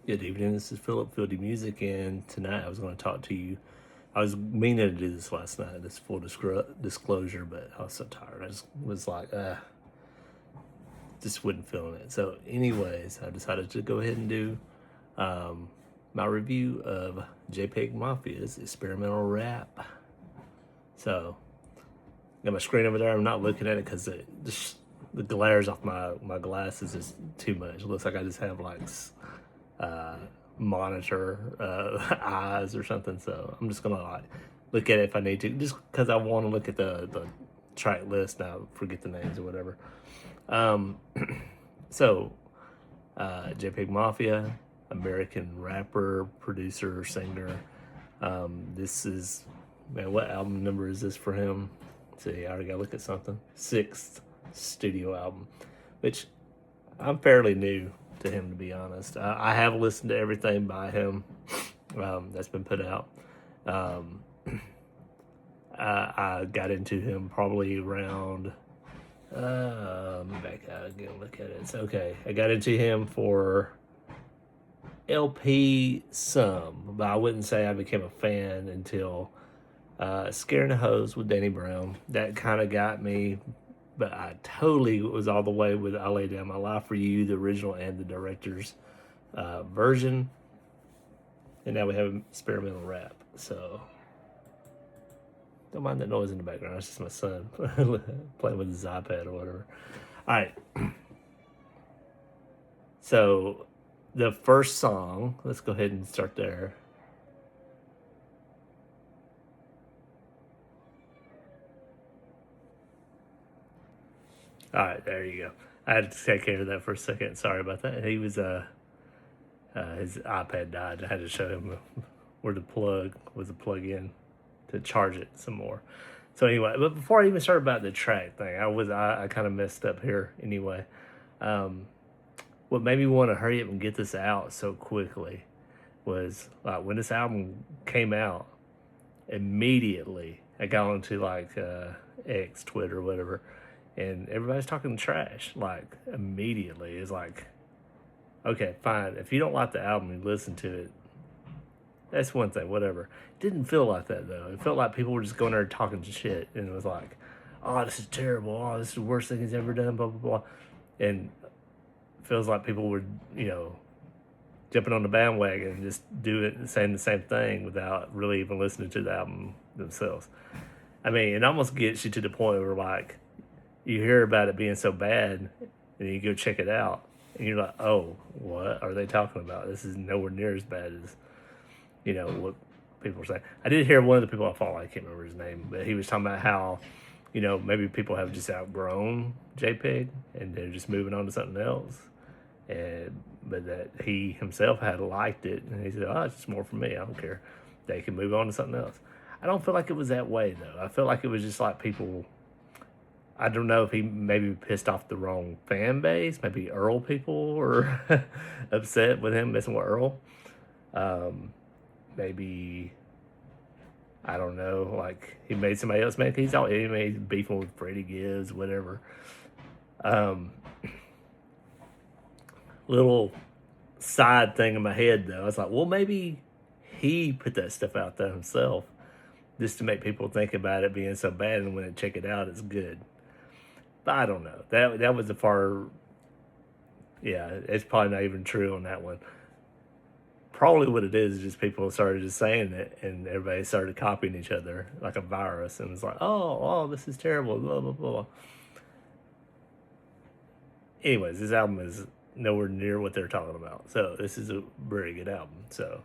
Good evening, this is Philip Fieldy Music, and tonight I was going to talk to you. I was meaning to do this last night, this full disclosure, but I was so tired. I just was like, just wasn't feeling it. So, anyways, I decided to go ahead and do my review of JPEGMAFIA's experimental rap. So, got my screen over there. I'm not looking at it because the glares off my glasses is too much. It looks like I just have like monitor eyes or something. So I'm just gonna like look at it if I need to, just because I want to look at the track list. Now forget the names or whatever. So JPEGMAFIA, American rapper, producer, singer. This is, man, what album number is this for him? Let's see, I already gotta look at something. 6th studio album, which I'm fairly new to him, to be honest. I have listened to everything by him that's been put out. I got into him probably around back out again, look at it. It's okay. I got into him for LP some, but I wouldn't say I became a fan until Scaring the Hose with Danny Brown. That kind of got me, but I totally was all the way with I Lay Down My Life for You, the original and the director's version. And now we have experimental rap. So don't mind that noise in the background. It's just my son playing with his iPad or whatever. All right. So the first song, let's go ahead and start there. All right, there you go. I had to take care of that for a second. Sorry about that. He was his iPad died. I had to show him where the plug was, a plug in to charge it some more. So anyway, but before I even started about the track thing, I kind of messed up here anyway. What made me want to hurry up and get this out so quickly was like when this album came out, immediately I got onto like X, Twitter, whatever, and everybody's talking trash. Like immediately, it's like, okay, fine. If you don't like the album, you listen to it. That's one thing, whatever. It didn't feel like that though. It felt like people were just going there talking shit, and it was like, oh, this is terrible. Oh, this is the worst thing he's ever done. Blah blah blah, and it feels like people were, jumping on the bandwagon and just saying the same thing without really even listening to the album themselves. I mean, it almost gets you to the point where like you hear about it being so bad, and you go check it out, and you're like, oh, what are they talking about? This is nowhere near as bad as what people are saying. I did hear one of the people I follow, I can't remember his name, but he was talking about how maybe people have just outgrown JPEG and they're just moving on to something else, but that he himself had liked it, and he said, oh, it's just more for me, I don't care, they can move on to something else. I don't feel like it was that way though. I feel like it was just like people, I don't know if he maybe pissed off the wrong fan base. Maybe Earl people were upset with him messing with Earl. Maybe, I don't know, like he made somebody else mad. He's beefing with Freddie Gibbs, whatever. Little side thing in my head though. I was like, well, maybe he put that stuff out there himself just to make people think about it being so bad, and when they check it out, it's good. But I don't know. That was a far. Yeah, it's probably not even true on that one. Probably what it is just people started just saying it, and everybody started copying each other like a virus, and it's like, oh, this is terrible, blah blah blah. Anyways, this album is nowhere near what they're talking about. So this is a very good album. So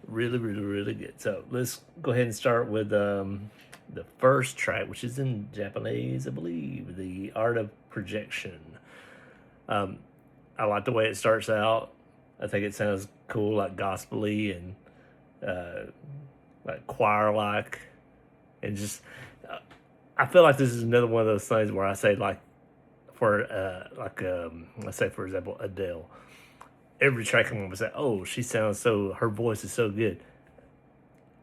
really, really, really good. So let's go ahead and start with the first track, which is in Japanese, I believe, The Art of Projection. I like the way it starts out. I think it sounds cool, like gospel-y and like choir-like, and just I feel like this is another one of those things where I say like for let's say for example Adele. Every track I'm gonna say, oh, her voice is so good.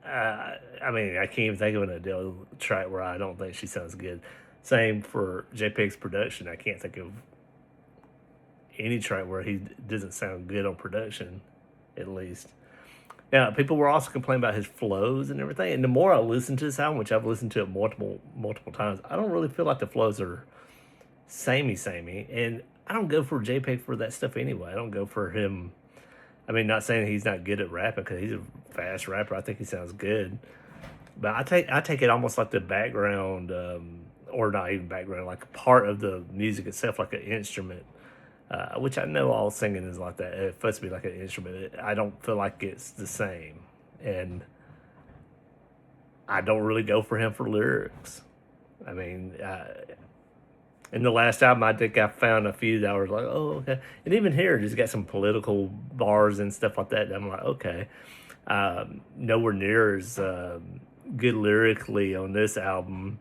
I mean, I can't even think of an Adele track where I don't think she sounds good. Same for JPEG's production. I can't think of any track where he doesn't sound good on production. at least. Now, people were also complaining about his flows and everything. And the more I listen to this album, which I've listened to it multiple times, I don't really feel like the flows are samey. And I don't go for JPEG for that stuff anyway. I don't go for him. I mean, not saying he's not good at rapping, because he's a fast rapper. I think he sounds good. But I take it almost like the background, or not even background, like part of the music itself, like an instrument. Which I know all singing is like that. It's supposed to be like an instrument. I don't feel like it's the same. And I don't really go for him for lyrics. I mean, in the last album, I think I found a few that I was like, oh, okay. And even here, just got some political bars and stuff like that. I'm like, okay. Nowhere near as good lyrically on this album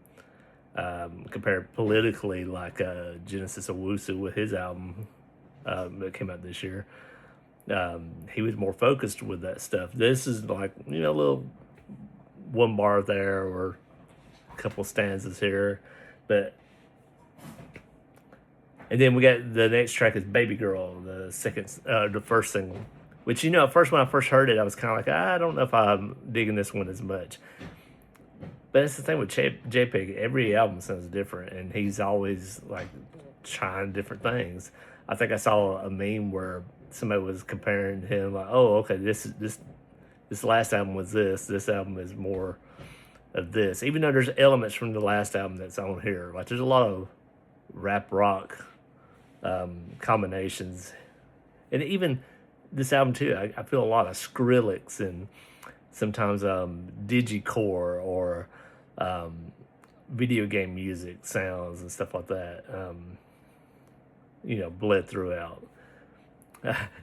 compared politically, like Genesis Owusu with his album that came out this year. He was more focused with that stuff. This is like, a little one bar there or a couple stanzas here. And then we got the next track is Baby Girl, the first single. Which, at first when I first heard it, I was kind of like, I don't know if I'm digging this one as much. But it's the thing with JPEG. Every album sounds different, and he's always like trying different things. I think I saw a meme where somebody was comparing him, like, oh, okay, this last album was this. This album is more of this. Even though there's elements from the last album that's on here. Like, there's a lot of rap rock combinations. And even this album, too, I feel a lot of Skrillex and sometimes digicore or video game music sounds and stuff like that, bled throughout.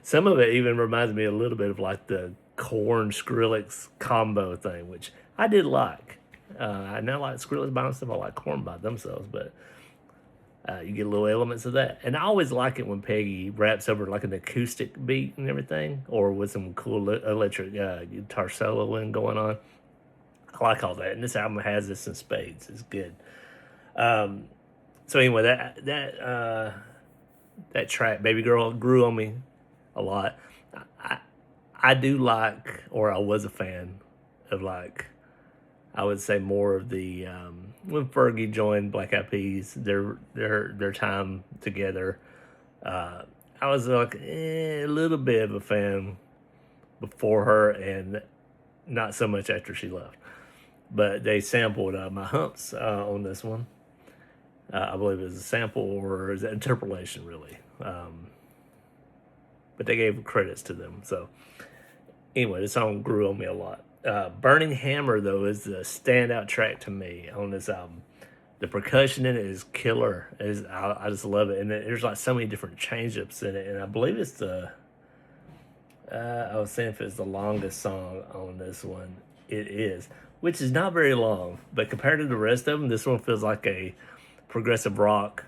Some of it even reminds me a little bit of like the Korn Skrillex combo thing, which I did like. I now like Skrillex by himself. I like Korn by themselves, but you get little elements of that. And I always like it when Peggy raps over like an acoustic beat and everything, or with some cool electric guitar soloing going on. I like all that, and this album has this in spades. It's good. So anyway, that track, Baby Girl, grew on me a lot. I do like, or I was a fan of, like, I would say more of the when Fergie joined Black Eyed Peas, their time together. I was like a little bit of a fan before her, and not so much after she left. But they sampled My Humps on this one. I believe it was a sample, or is it interpolation, really? But they gave credits to them. So anyway, this song grew on me a lot. Burning Hammer, though, is the standout track to me on this album. The percussion in it is killer. I just love it. And there's like so many different change-ups in it. And I believe it's I was saying if it's the longest song on this one. It is, which is not very long. But compared to the rest of them, this one feels like a progressive rock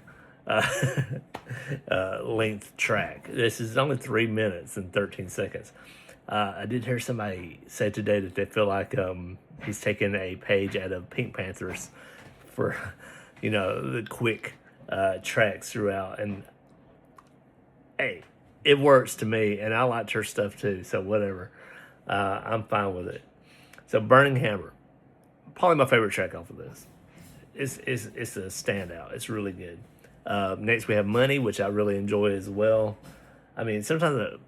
length track. This is only 3 minutes and 13 seconds. I did hear somebody say today that they feel like he's taking a page out of Pink Panthers for, the quick tracks throughout. And hey, it works to me, and I liked her stuff too. So whatever, I'm fine with it. So Burning Hammer, probably my favorite track off of this. It's a standout. It's really good. Next we have Money, which I really enjoy as well. I mean, sometimes what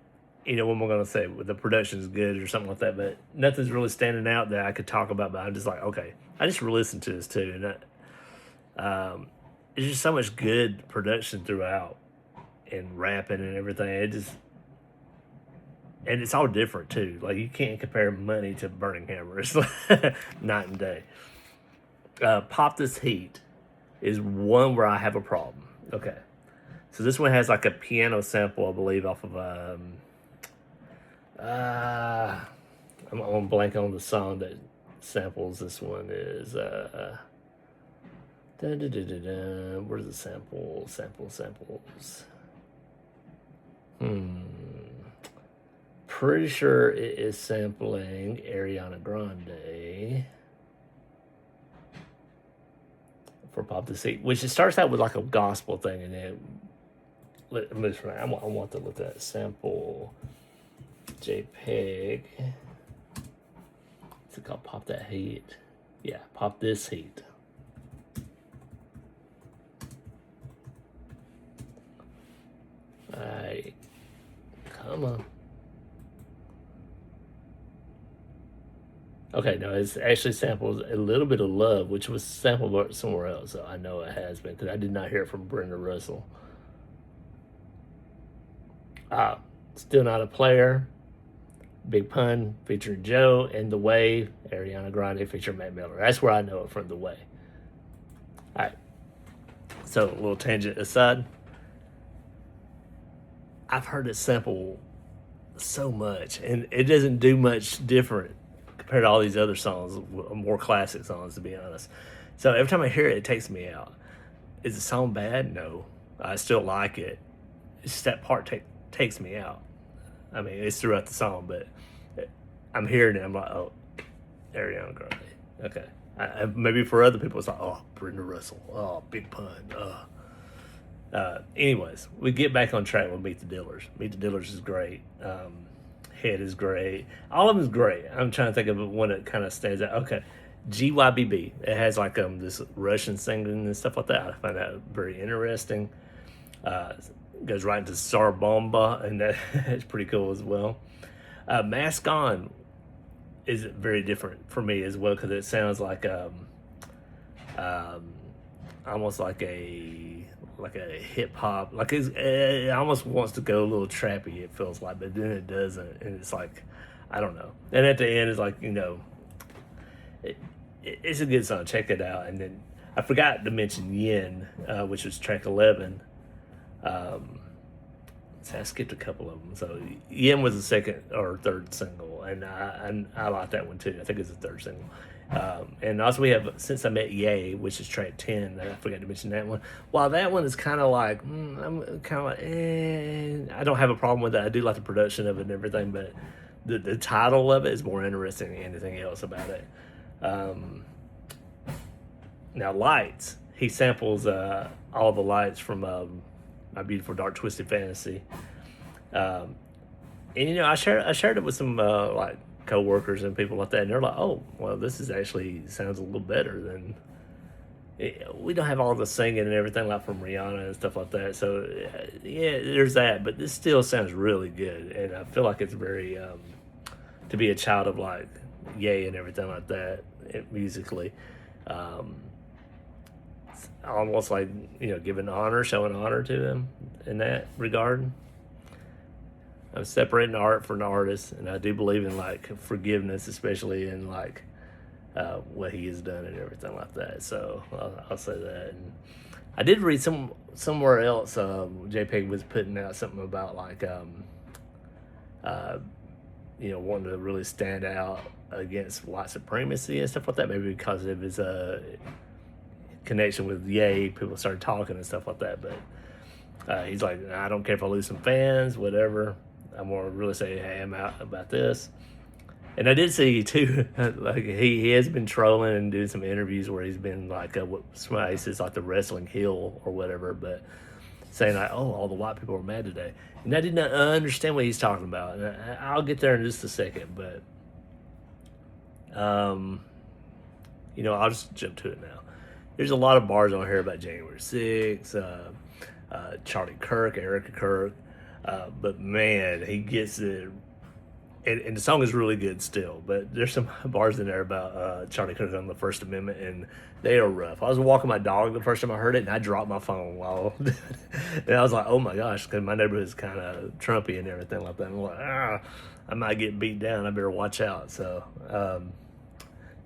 am I going to say? The production is good or something like that, but nothing's really standing out that I could talk about. But I'm just like, okay, I just listened to this too, and it's just so much good production throughout, and rapping and everything. And it's all different too. Like, you can't compare Money to Burning Hammer. It's like night and day. Pop This Heat is one where I have a problem. Okay, so this one has like a piano sample, I believe, off of I'm on blank on the song that samples this one. Is where's the samples? Pretty sure it is sampling Ariana Grande for Pop This Heat, which it starts out with like a gospel thing, and then I want to look at that sample. JPEG. What's it called? Pop that heat. Yeah, pop this heat. Alright. Come on. Okay, no, it's actually samples a little bit of Love, which was sampled somewhere else, so I know it has been, because I did not hear it from Brenda Russell. Still Not a Player, Big Pun featuring Joe, and The Way, Ariana Grande featuring Matt Miller. That's where I know it from, The Way. Alright, so a little tangent aside. I've heard it sample so much, and it doesn't do much different compared to all these other songs, more classic songs, to be honest. So every time I hear it, it takes me out. Is the song bad? No. I still like it. It's just that part takes me out. I mean, it's throughout the song, but I'm hearing it, I'm like, oh, Ariana Grande. Okay. Maybe for other people, it's like, oh, Brenda Russell. Oh, Big Pun. Anyways, we get back on track with Meet the Dillers. Meet the Dillers is great. Head is great. All of them is great. I'm trying to think of one that kind of stands out. Okay, GYBB. It has like this Russian singing and stuff like that. I find that very interesting. Goes right into Tsar Bomba, and that's pretty cool as well. Mask On is very different for me as well, because it sounds like almost like a hip hop, like it almost wants to go a little trappy, it feels like, but then it doesn't, and it's like, I don't know. And at the end, it's like, it's a good song. Check it out. And then I forgot to mention Yin, which was track 11. So I skipped a couple of them. So Yin was the second or third single, and I like that one too. I think it's the third single. And also we have Since I Met Ye, which is track 10. I forgot to mention that one. While that one is kind of like, I'm kind of like, I don't have a problem with that. I do like the production of it and everything, but the title of it is more interesting than anything else about it. Now Lights, he samples all the lights from My Beautiful Dark Twisted Fantasy. And I shared it with some like co-workers and people like that, and they're like, oh, well, this is actually sounds a little better than we don't have all the singing and everything like from Rihanna and stuff like that, so yeah, there's that, but this still sounds really good, and I feel like it's very to be a child of like Ye and everything like that, musically, it's almost like giving honor, showing honor to him in that regard. I'm separating art from the artist, and I do believe in like forgiveness, especially in like what he has done and everything like that. So I'll say that. And I did read somewhere else. JPEG was putting out something about like wanting to really stand out against white supremacy and stuff like that. Maybe because of his connection with Ye, people started talking and stuff like that. But he's like, I don't care if I lose some fans, whatever. I'm gonna really say, hey, I'm out about this. And I did see too, like he has been trolling and doing some interviews where he's been like, what somebody says like the wrestling heel or whatever, but saying like, oh, all the white people are mad today, and I did not understand what he's talking about. And I'll get there in just a second, but I'll just jump to it now. There's a lot of bars on here about January 6th, Charlie Kirk, Erica Kirk. But man, he gets it, and the song is really good still. But there's some bars in there about Charlie Kirk on the First Amendment, and they are rough. I was walking my dog the first time I heard it, and I dropped my phone while, and I was like, oh my gosh, because my neighborhood is kind of Trumpy and everything like that. And I'm like, I might get beat down. I better watch out. So,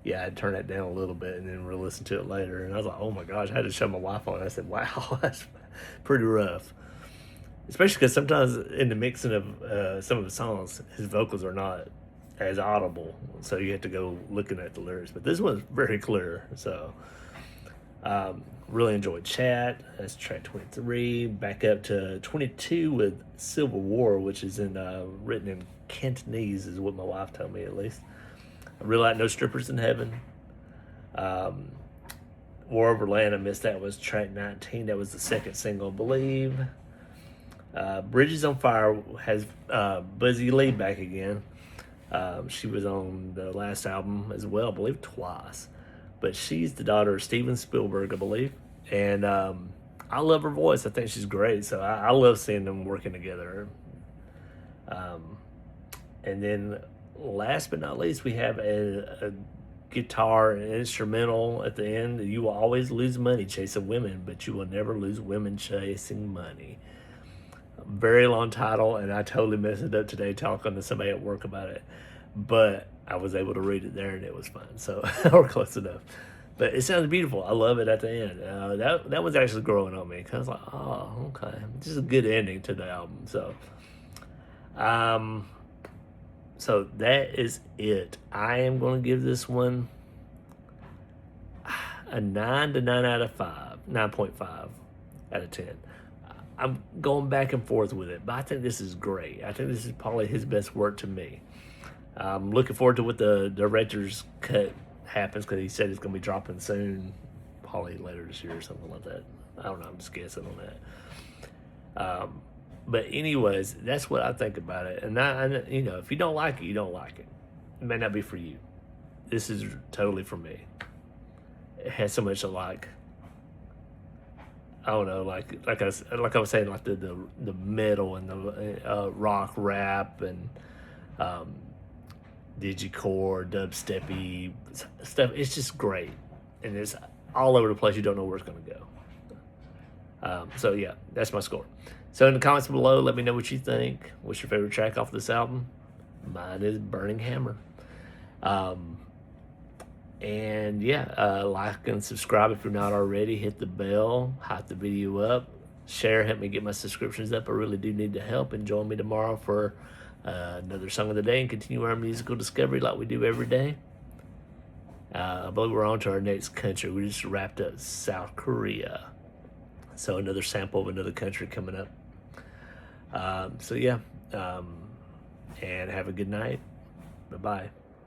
yeah, I turned that down a little bit, and then we'll listen to it later. And I was like, oh my gosh, I had to show my wife on it. I said, wow, that's pretty rough. Especially because sometimes in the mixing of some of the songs, his vocals are not as audible, so you have to go looking at the lyrics. But this one's very clear, so really enjoyed Chat. That's track 23. Back up to 22 with Civil War, which is written in Cantonese, is what my wife told me at least. I really like No Strippers in Heaven. War Over Land, I missed that, was track 19. That was the second single, I believe. Bridges on Fire has Buzzy Lee back again. She was on the last album as well, I believe twice. But she's the daughter of Steven Spielberg, I believe. And I love her voice. I think she's great. So I love seeing them working together. And then last but not least, we have a guitar and instrumental at the end. You will always lose money chasing women, but you will never lose women chasing money. Very long title, and I totally messed it up today talking to somebody at work about it, but I was able to read it there and it was fine, so or close enough. But it sounds beautiful. I love it at the end. That was actually growing on me because I was like, oh, okay, this is a good ending to the album. So that is it. I am going to give this one a 9 to 9 out of 5, 9.5 out of 10. I'm going back and forth with it, but I think this is great. I think this is probably his best work to me. I'm looking forward to what the director's cut happens because he said it's going to be dropping soon, probably later this year or something like that. I don't know. I'm just guessing on that. But anyways, that's what I think about it. And if you don't like it, you don't like it. It may not be for you. This is totally for me. It has so much to like. I don't know, like I was saying, like the metal and the rock rap and digicore, dubsteppy stuff. It's just great, and it's all over the place. You don't know where it's going to go. So yeah, that's my score. So in the comments below, let me know what you think. What's your favorite track off this album? Mine is Burning Hammer. And yeah, like and subscribe if you're not already. Hit the bell, hype the video up, share, help me get my subscriptions up. I really do need the help. And join me tomorrow for another song of the day and continue our musical discovery like we do every day. I believe we're on to our next country. We just wrapped up South Korea. So another sample of another country coming up. So yeah, and have a good night. Bye-bye.